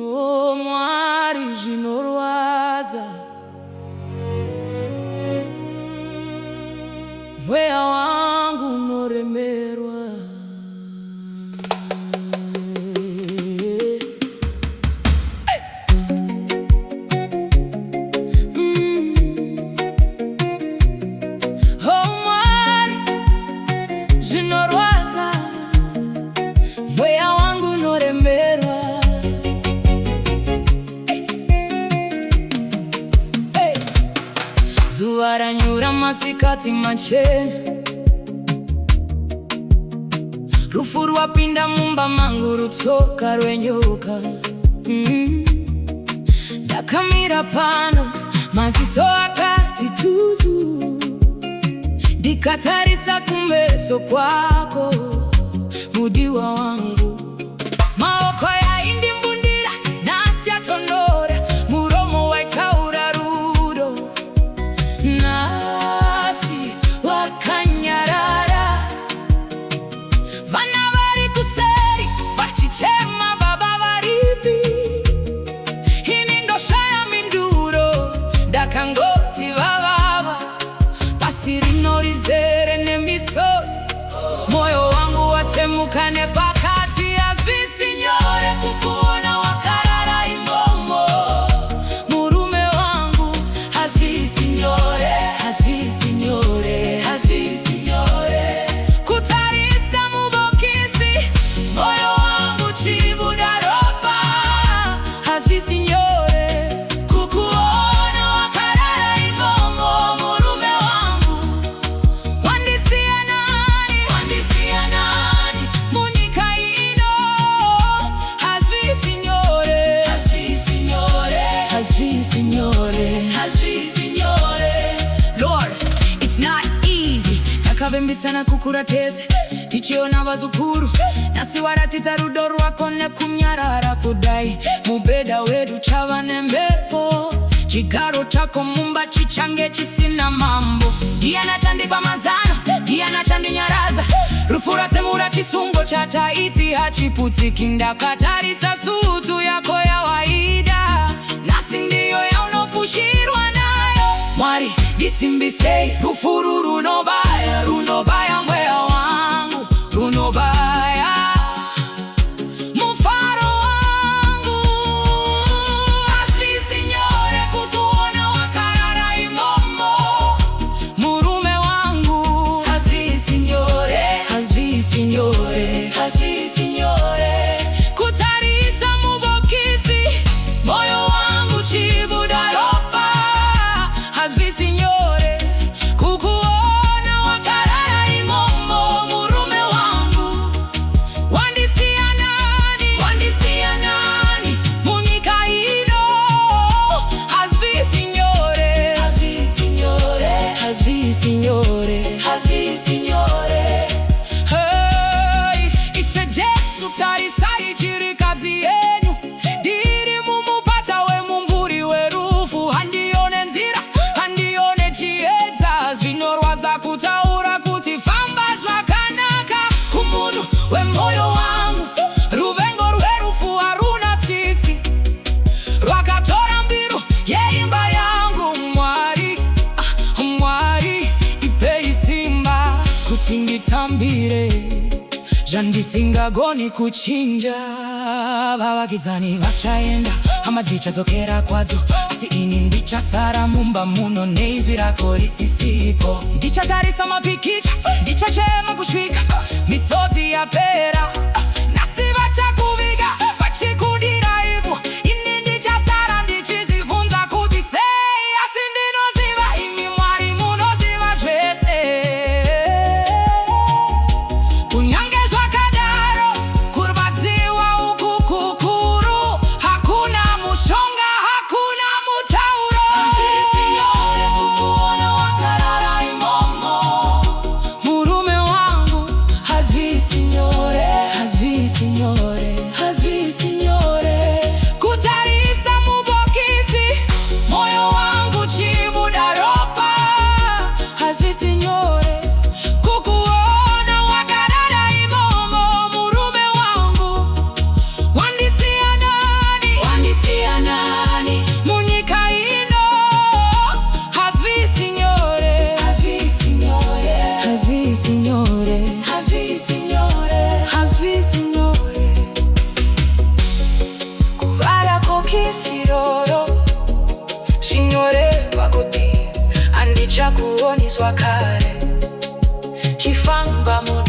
Oh, mwari zvinorwadza, mweya wangu unoremerwa. Oh, mwari zvinorwadza, mweya wangu unoremerwa. Zuva ranyura masikati machena, rufu rwapinda mumba mangu, rutsoka rwenyoka. Ndakamira pano, maziso akati tuzu, ndikatarisa kumeso kwako, mudiwa wangu. Maoko yaindimbundira, nasi atonora, muromo waitaura rudo, nasi wakanyarara. Vana vari kuseri vachichema, baba varipi? Ini ndoshaya minduro, ndakangoti vavava, pasi rino rizere nemisozi. Moyo wangu watsemuka nepakati, hazvisi nyore kukuona wakarara imomo. Murume wangu, hazvisi nyore, hazvisi nyore, hazvisi nyore. Kutarisa mubokisi, moyo wangu chibuda ropa, hazvisi nyore. Kukuona wakarara imomo, murume wangu. Wandisia nani, wandisia nani, munyika ino, hazvisi nyore, hazvisi nyore, hazvisi nyore, hazvisi nyore. Lord, it's not easy. Takavimbisana kukura tese, tichiona vazukuru, nasi waratidza rudo rwako nekunyarara kudai. Mubhedha wedu chava nembepo, chigaro chako mumba chichange chisina mambo. Ndiye chandipa mazano, ndiye chandinyaraza, rufu ratsemura chisungo chataiti hachiputiki. Ndakatarisa sutu yako ya waida, nasi ndiyo yaunofushirwa nayo. Mwari disimbisei, rufuru runobaya, runobaya mweya wangu, runobaya. Mufaro wangu, hazvisi nyore kukuona wakarara imomo. Murume wangu, hazvisi nyore, hazvisi nyore, hazvisi nyore. Kutarisa mubokisi, moyo wangu chibuda ropa, hazvisi nyore. Kukuona wakarara imomo, murume wangu. Wandisia nani, wandisia nani, munyika ino, hazvisi nyore, hazvisi nyore, hazvisi nyore, hazvisi nyore. Hey, Ishe Jesu tarisai chirikadzi yenyu, ndiri mumupata wemumvuri werufu. Handione nzira, handione chiedza, zvinorwadza kutaura kuti famba zvakanaka. Kumunhu wemoyo wangu, ruvengo rwerufu haruna tsitsi, rwakatora mbiru yeimba yangu. Mwari, Mwari ipei simba kuti nditambire zvandisingagoni kuchinja. Vavakidzani vachaenda, hama dzichadzokera kwadzo, asi ini ndichasara mumba muno neizwi rako risisipo. Ndichatarisa mapikicha, ndichachema kusvika misodzi yapera, nasi vachakuviga vachikudira ivu. Ini ndichasara ndichizivunza kuti sei, asi ndinoziva imi Mwari munoziva zvese. Kunyange zvakadaro, kurwadziwa uku kukuru, hakuna mushonga, hakuna mutauro. Hazvisi nyore kukuona wakarara imomo. Murume wangu, hazvisi nyore, hazvisi nyore, hazvisi nyore. Kutarisa mubokisi, moyo wangu chibuda ropa, hazvisi nyore. Kukuona wakarara imomo, murume wangu. signore, Hazwi signore, hazwi signore. Kubara kokisiroro, signore wakoti, andicha kuonizwa kare, chifamba muda